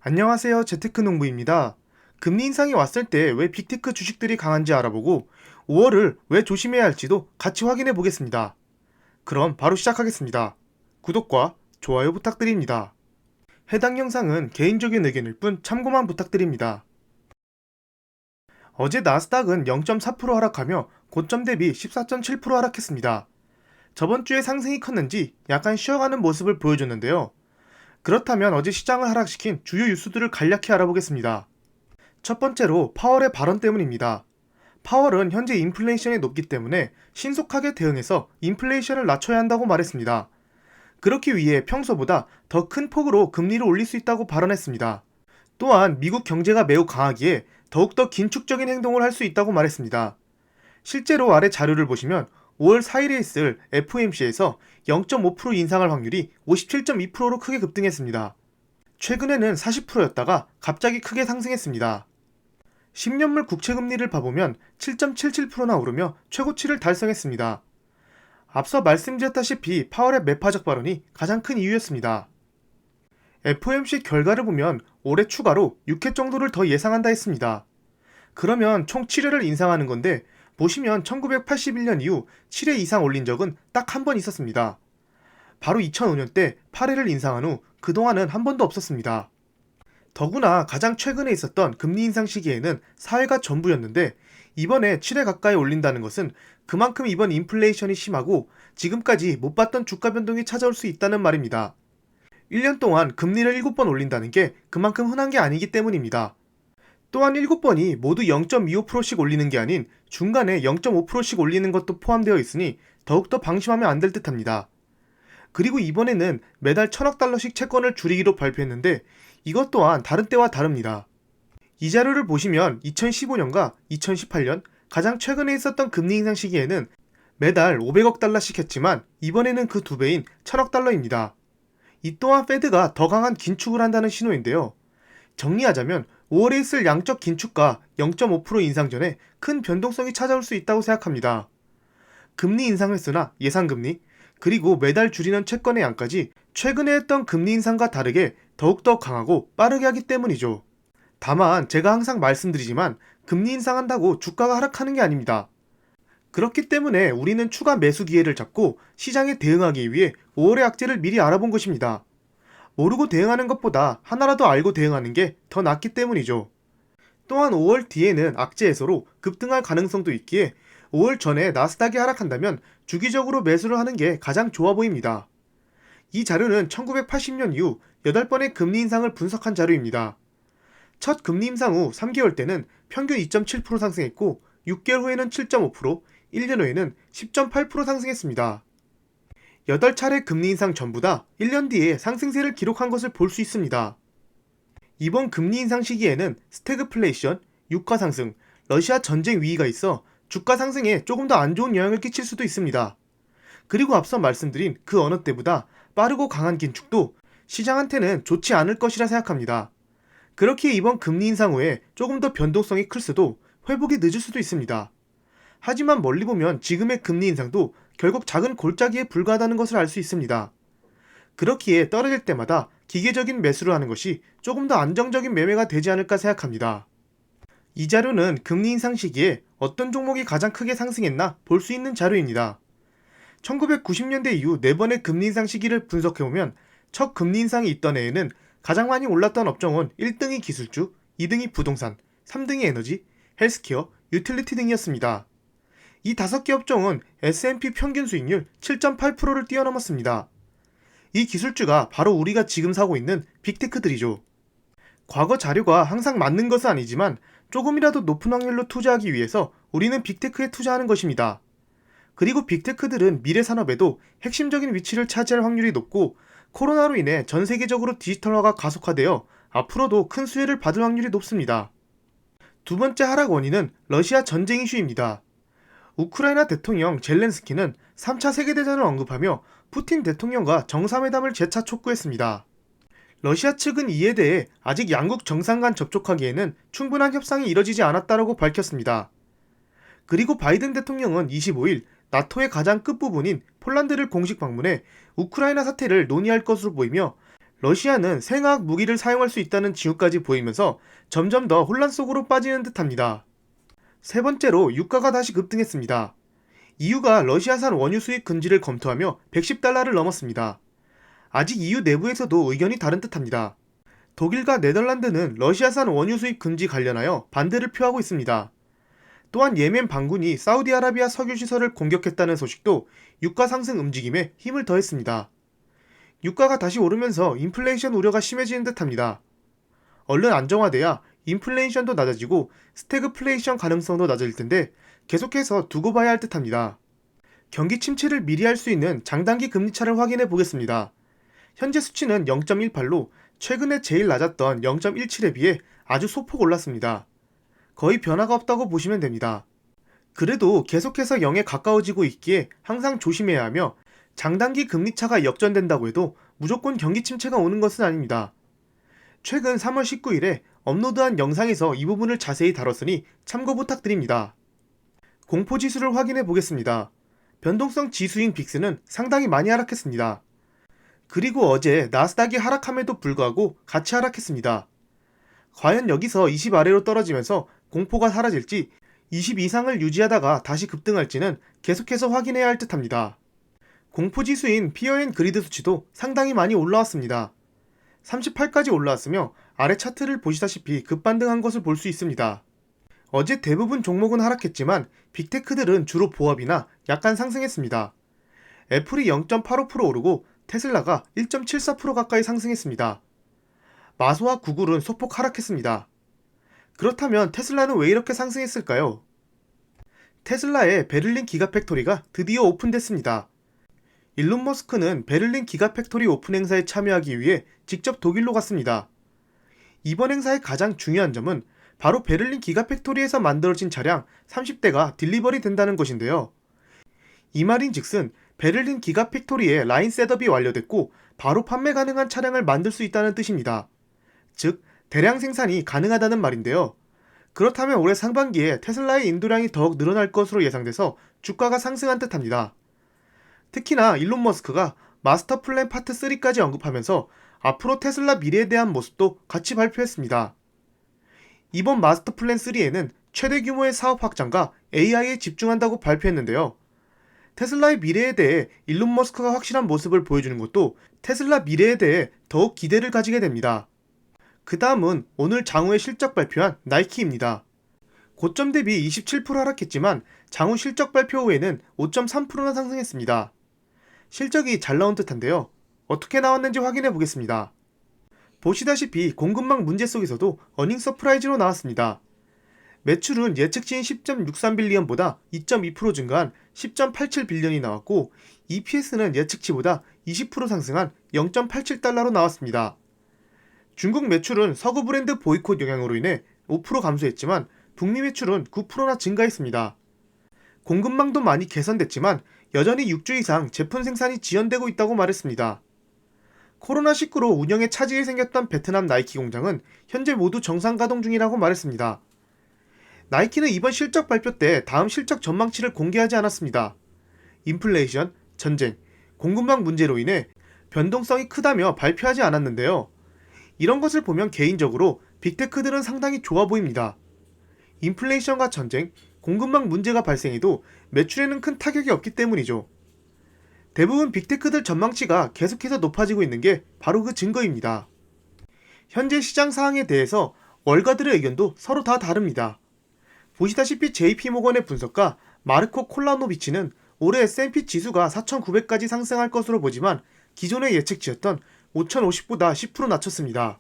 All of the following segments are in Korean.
안녕하세요. 재테크 농부입니다. 금리 인상이 왔을 때 왜 빅테크 주식들이 강한지 알아보고 5월을 왜 조심해야 할지도 같이 확인해 보겠습니다. 그럼 바로 시작하겠습니다. 구독과 좋아요 부탁드립니다. 해당 영상은 개인적인 의견일 뿐 참고만 부탁드립니다. 어제 나스닥은 0.4% 하락하며 고점 대비 14.7% 하락했습니다. 저번 주에 상승이 컸는지 약간 쉬어가는 모습을 보여줬는데요. 그렇다면 어제 시장을 하락시킨 주요 뉴스들을 간략히 알아보겠습니다. 첫 번째로 파월의 발언 때문입니다. 파월은 현재 인플레이션이 높기 때문에 신속하게 대응해서 인플레이션을 낮춰야 한다고 말했습니다. 그렇기 위해 평소보다 더 큰 폭으로 금리를 올릴 수 있다고 발언했습니다. 또한 미국 경제가 매우 강하기에 더욱더 긴축적인 행동을 할 수 있다고 말했습니다. 실제로 아래 자료를 보시면 5월 4일에 있을 FOMC에서 0.5% 인상할 확률이 57.2%로 크게 급등했습니다. 최근에는 40%였다가 갑자기 크게 상승했습니다. 10년물 국채금리를 봐보면 7.77%나 오르며 최고치를 달성했습니다. 앞서 말씀드렸다시피 파월의 매파적 발언이 가장 큰 이유였습니다. FOMC 결과를 보면 올해 추가로 6회 정도를 더 예상한다 했습니다. 그러면 총 7회를 인상하는 건데 보시면 1981년 이후 7회 이상 올린 적은 딱 한 번 있었습니다. 바로 2005년 때 8회를 인상한 후 그동안은 한 번도 없었습니다. 더구나 가장 최근에 있었던 금리 인상 시기에는 4회가 전부였는데 이번에 7회 가까이 올린다는 것은 그만큼 이번 인플레이션이 심하고 지금까지 못 봤던 주가 변동이 찾아올 수 있다는 말입니다. 1년 동안 금리를 7번 올린다는 게 그만큼 흔한 게 아니기 때문입니다. 또한 7번이 모두 0.25%씩 올리는 게 아닌 중간에 0.5%씩 올리는 것도 포함되어 있으니 더욱더 방심하면 안 될 듯합니다. 그리고 이번에는 매달 1000억 달러씩 채권을 줄이기로 발표했는데 이것 또한 다른 때와 다릅니다. 이 자료를 보시면 2015년과 2018년 가장 최근에 있었던 금리 인상 시기에는 매달 500억 달러씩 했지만 이번에는 그 2배인 1000억 달러입니다. 이 또한 페드가 더 강한 긴축을 한다는 신호인데요. 정리하자면 5월에 있을 양적 긴축과 0.5% 인상 전에 큰 변동성이 찾아올 수 있다고 생각합니다. 금리 인상 횟수나 예상금리, 그리고 매달 줄이는 채권의 양까지 최근에 했던 금리 인상과 다르게 더욱더 강하고 빠르게 하기 때문이죠. 다만 제가 항상 말씀드리지만 금리 인상한다고 주가가 하락하는 게 아닙니다. 그렇기 때문에 우리는 추가 매수 기회를 잡고 시장에 대응하기 위해 5월의 악재를 미리 알아본 것입니다. 모르고 대응하는 것보다 하나라도 알고 대응하는 게 더 낫기 때문이죠. 또한 5월 뒤에는 악재 해소로 급등할 가능성도 있기에 5월 전에 나스닥이 하락한다면 주기적으로 매수를 하는 게 가장 좋아 보입니다. 이 자료는 1980년 이후 8번의 금리 인상을 분석한 자료입니다. 첫 금리 인상 후 3개월 때는 평균 2.7% 상승했고 6개월 후에는 7.5%, 1년 후에는 10.8% 상승했습니다. 8차례 금리 인상 전부 다 1년 뒤에 상승세를 기록한 것을 볼 수 있습니다. 이번 금리 인상 시기에는 스태그플레이션, 유가 상승, 러시아 전쟁 위기가 있어 주가 상승에 조금 더 안 좋은 영향을 끼칠 수도 있습니다. 그리고 앞서 말씀드린 그 어느 때보다 빠르고 강한 긴축도 시장한테는 좋지 않을 것이라 생각합니다. 그렇기에 이번 금리 인상 후에 조금 더 변동성이 클 수도 회복이 늦을 수도 있습니다. 하지만 멀리 보면 지금의 금리 인상도 결국 작은 골짜기에 불과하다는 것을 알 수 있습니다. 그렇기에 떨어질 때마다 기계적인 매수를 하는 것이 조금 더 안정적인 매매가 되지 않을까 생각합니다. 이 자료는 금리 인상 시기에 어떤 종목이 가장 크게 상승했나 볼 수 있는 자료입니다. 1990년대 이후 4번의 금리 인상 시기를 분석해보면 첫 금리 인상이 있던 해에는 가장 많이 올랐던 업종은 1등이 기술주, 2등이 부동산, 3등이 에너지, 헬스케어, 유틸리티 등이었습니다. 이 5개 업종은 S&P 평균 수익률 7.8%를 뛰어넘었습니다. 이 기술주가 바로 우리가 지금 사고 있는 빅테크들이죠. 과거 자료가 항상 맞는 것은 아니지만 조금이라도 높은 확률로 투자하기 위해서 우리는 빅테크에 투자하는 것입니다. 그리고 빅테크들은 미래 산업에도 핵심적인 위치를 차지할 확률이 높고 코로나로 인해 전 세계적으로 디지털화가 가속화되어 앞으로도 큰 수혜를 받을 확률이 높습니다. 두 번째 하락 원인은 러시아 전쟁 이슈입니다. 우크라이나 대통령 젤렌스키는 3차 세계대전을 언급하며 푸틴 대통령과 정상회담을 재차 촉구했습니다. 러시아 측은 이에 대해 아직 양국 정상 간 접촉하기에는 충분한 협상이 이뤄지지 않았다고 밝혔습니다. 그리고 바이든 대통령은 25일 나토의 가장 끝부분인 폴란드를 공식 방문해 우크라이나 사태를 논의할 것으로 보이며 러시아는 생화학 무기를 사용할 수 있다는 징후까지 보이면서 점점 더 혼란 속으로 빠지는 듯합니다. 세 번째로 유가가 다시 급등했습니다. EU가 러시아산 원유 수입 금지를 검토하며 110달러를 넘었습니다. 아직 EU 내부에서도 의견이 다른 듯합니다. 독일과 네덜란드는 러시아산 원유 수입 금지 관련하여 반대를 표하고 있습니다. 또한 예멘 반군이 사우디아라비아 석유시설을 공격했다는 소식도 유가 상승 움직임에 힘을 더했습니다. 유가가 다시 오르면서 인플레이션 우려가 심해지는 듯합니다. 얼른 안정화돼야 인플레이션도 낮아지고 스태그플레이션 가능성도 낮아질 텐데 계속해서 두고 봐야 할 듯합니다. 경기 침체를 미리 할 수 있는 장단기 금리차를 확인해 보겠습니다. 현재 수치는 0.18로 최근에 제일 낮았던 0.17에 비해 아주 소폭 올랐습니다. 거의 변화가 없다고 보시면 됩니다. 그래도 계속해서 0에 가까워지고 있기에 항상 조심해야 하며 장단기 금리차가 역전된다고 해도 무조건 경기 침체가 오는 것은 아닙니다. 최근 3월 19일에 업로드한 영상에서 이 부분을 자세히 다뤘으니 참고 부탁드립니다. 공포지수를 확인해 보겠습니다. 변동성 지수인 빅스는 상당히 많이 하락했습니다. 그리고 어제 나스닥이 하락함에도 불구하고 같이 하락했습니다. 과연 여기서 20 아래로 떨어지면서 공포가 사라질지 20 이상을 유지하다가 다시 급등할지는 계속해서 확인해야 할 듯합니다. 공포지수인 피어앤그리드 수치도 상당히 많이 올라왔습니다. 38까지 올라왔으며 아래 차트를 보시다시피 급반등한 것을 볼 수 있습니다. 어제 대부분 종목은 하락했지만 빅테크들은 주로 보합이나 약간 상승했습니다. 애플이 0.85% 오르고 테슬라가 1.74% 가까이 상승했습니다. 마소와 구글은 소폭 하락했습니다. 그렇다면 테슬라는 왜 이렇게 상승했을까요? 테슬라의 베를린 기가팩토리가 드디어 오픈됐습니다. 일론 머스크는 베를린 기가팩토리 오픈 행사에 참여하기 위해 직접 독일로 갔습니다. 이번 행사의 가장 중요한 점은 바로 베를린 기가팩토리에서 만들어진 차량 30대가 딜리버리 된다는 것인데요. 이 말인즉슨 베를린 기가팩토리에 라인 셋업이 완료됐고 바로 판매 가능한 차량을 만들 수 있다는 뜻입니다. 즉, 대량 생산이 가능하다는 말인데요. 그렇다면 올해 상반기에 테슬라의 인도량이 더욱 늘어날 것으로 예상돼서 주가가 상승한 듯합니다. 특히나 일론 머스크가 마스터 플랜 파트 3까지 언급하면서 앞으로 테슬라 미래에 대한 모습도 같이 발표했습니다. 이번 마스터 플랜 3에는 최대 규모의 사업 확장과 AI에 집중한다고 발표했는데요. 테슬라의 미래에 대해 일론 머스크가 확실한 모습을 보여주는 것도 테슬라 미래에 대해 더욱 기대를 가지게 됩니다. 그 다음은 오늘 장후에 실적 발표한 나이키입니다. 고점 대비 27% 하락했지만 장후 실적 발표 후에는 5.3%나 상승했습니다. 실적이 잘 나온 듯한데요. 어떻게 나왔는지 확인해 보겠습니다. 보시다시피 공급망 문제 속에서도 어닝 서프라이즈로 나왔습니다. 매출은 예측치인 10.63빌리언보다 2.2% 증가한 10.87빌리언이 나왔고 EPS는 예측치보다 20% 상승한 0.87달러로 나왔습니다. 중국 매출은 서구 브랜드 보이콧 영향으로 인해 5% 감소했지만 북미 매출은 9%나 증가했습니다. 공급망도 많이 개선됐지만 여전히 6주 이상 제품 생산이 지연되고 있다고 말했습니다. 코로나19로 운영에 차질이 생겼던 베트남 나이키 공장은 현재 모두 정상 가동 중이라고 말했습니다. 나이키는 이번 실적 발표 때 다음 실적 전망치를 공개하지 않았습니다. 인플레이션, 전쟁, 공급망 문제로 인해 변동성이 크다며 발표하지 않았는데요. 이런 것을 보면 개인적으로 빅테크들은 상당히 좋아 보입니다. 인플레이션과 전쟁, 공급망 문제가 발생해도 매출에는 큰 타격이 없기 때문이죠. 대부분 빅테크들 전망치가 계속해서 높아지고 있는 게 바로 그 증거입니다. 현재 시장 상황에 대해서 월가들의 의견도 서로 다 다릅니다. 보시다시피 JP모건의 분석가 마르코 콜라노비치는 올해 S&P 지수가 4,900까지 상승할 것으로 보지만 기존의 예측치였던 5,050보다 10% 낮췄습니다.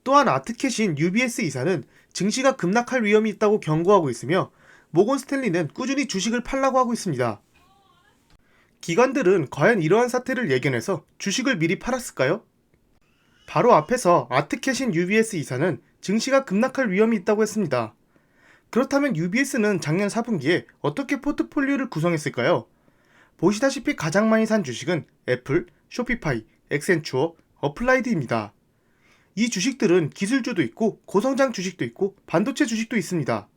또한 아트캐신 UBS 이사는 증시가 급락할 위험이 있다고 경고하고 있으며 모건 스탠리는 꾸준히 주식을 팔라고 하고 있습니다. 기관들은 과연 이러한 사태를 예견해서 주식을 미리 팔았을까요? 바로 앞에서 아트캐신 UBS 이사는 증시가 급락할 위험이 있다고 했습니다. 그렇다면 UBS는 작년 4분기에 어떻게 포트폴리오를 구성했을까요? 보시다시피 가장 많이 산 주식은 애플, 쇼피파이, 액센추어, 어플라이드입니다. 이 주식들은 기술주도 있고 고성장 주식도 있고 반도체 주식도 있습니다.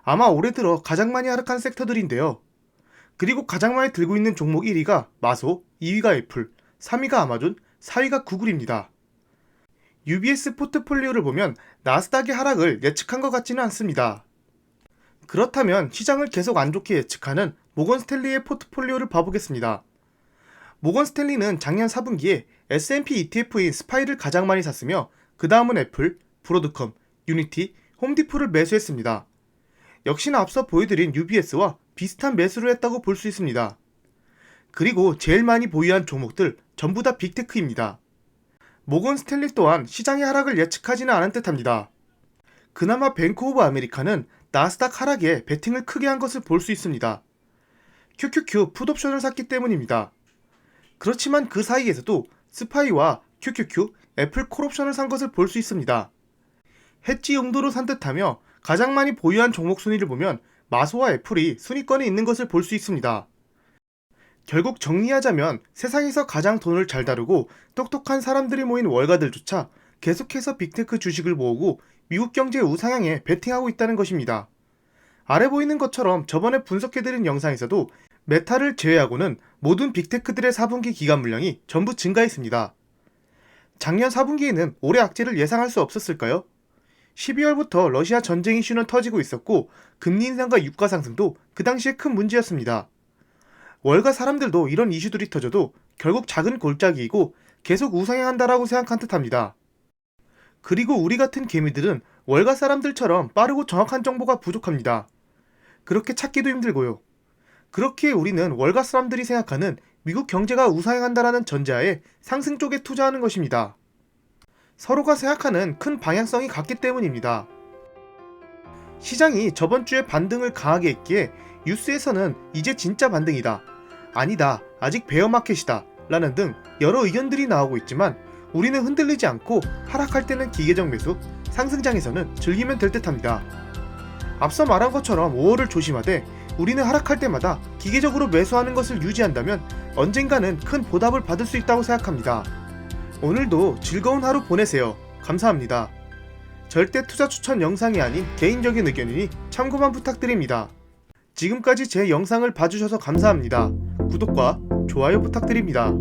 아마 올해 들어 가장 많이 하락한 섹터들인데요. 그리고 가장 많이 들고 있는 종목 1위가 마소, 2위가 애플, 3위가 아마존, 4위가 구글입니다. UBS 포트폴리오를 보면 나스닥의 하락을 예측한 것 같지는 않습니다. 그렇다면 시장을 계속 안 좋게 예측하는 모건 스탠리의 포트폴리오를 봐보겠습니다. 모건 스탠리는 작년 4분기에 S&P ETF인 스파이를 가장 많이 샀으며 그 다음은 애플, 브로드컴, 유니티, 홈디포를 매수했습니다. 역시나 앞서 보여드린 UBS와 비슷한 매수를 했다고 볼 수 있습니다. 그리고 제일 많이 보유한 종목들 전부 다 빅테크입니다. 모건 스탠리 또한 시장의 하락을 예측하지는 않은 듯합니다. 그나마 뱅크 오브 아메리카는 나스닥 하락에 베팅을 크게 한 것을 볼 수 있습니다. QQQ 풋옵션을 샀기 때문입니다. 그렇지만 그 사이에서도 스파이와 QQQ, 애플 콜옵션을 산 것을 볼 수 있습니다. 해지 용도로 산 듯하며 가장 많이 보유한 종목 순위를 보면 마소와 애플이 순위권에 있는 것을 볼 수 있습니다. 결국 정리하자면 세상에서 가장 돈을 잘 다루고 똑똑한 사람들이 모인 월가들조차 계속해서 빅테크 주식을 모으고 미국 경제의 우상향에 베팅하고 있다는 것입니다. 아래 보이는 것처럼 저번에 분석해드린 영상에서도 메타를 제외하고는 모든 빅테크들의 4분기 기간 물량이 전부 증가했습니다. 작년 4분기에는 올해 악재를 예상할 수 없었을까요? 12월부터 러시아 전쟁 이슈는 터지고 있었고 금리 인상과 유가 상승도 그 당시에 큰 문제였습니다. 월가 사람들도 이런 이슈들이 터져도 결국 작은 골짜기이고 계속 우상향한다라고 생각한 듯합니다. 그리고 우리 같은 개미들은 월가 사람들처럼 빠르고 정확한 정보가 부족합니다. 그렇게 찾기도 힘들고요. 그렇기에 우리는 월가 사람들이 생각하는 미국 경제가 우상향한다라는 전제하에 상승 쪽에 투자하는 것입니다. 서로가 생각하는 큰 방향성이 같기 때문입니다. 시장이 저번 주에 반등을 강하게 했기에 뉴스에서는 이제 진짜 반등이다, 아니다, 아직 베어마켓이다 라는 등 여러 의견들이 나오고 있지만 우리는 흔들리지 않고 하락할 때는 기계적 매수, 상승장에서는 즐기면 될 듯합니다. 앞서 말한 것처럼 5월을 조심하되 우리는 하락할 때마다 기계적으로 매수하는 것을 유지한다면 언젠가는 큰 보답을 받을 수 있다고 생각합니다. 오늘도 즐거운 하루 보내세요. 감사합니다. 절대 투자 추천 영상이 아닌 개인적인 의견이니 참고만 부탁드립니다. 지금까지 제 영상을 봐주셔서 감사합니다. 구독과 좋아요 부탁드립니다.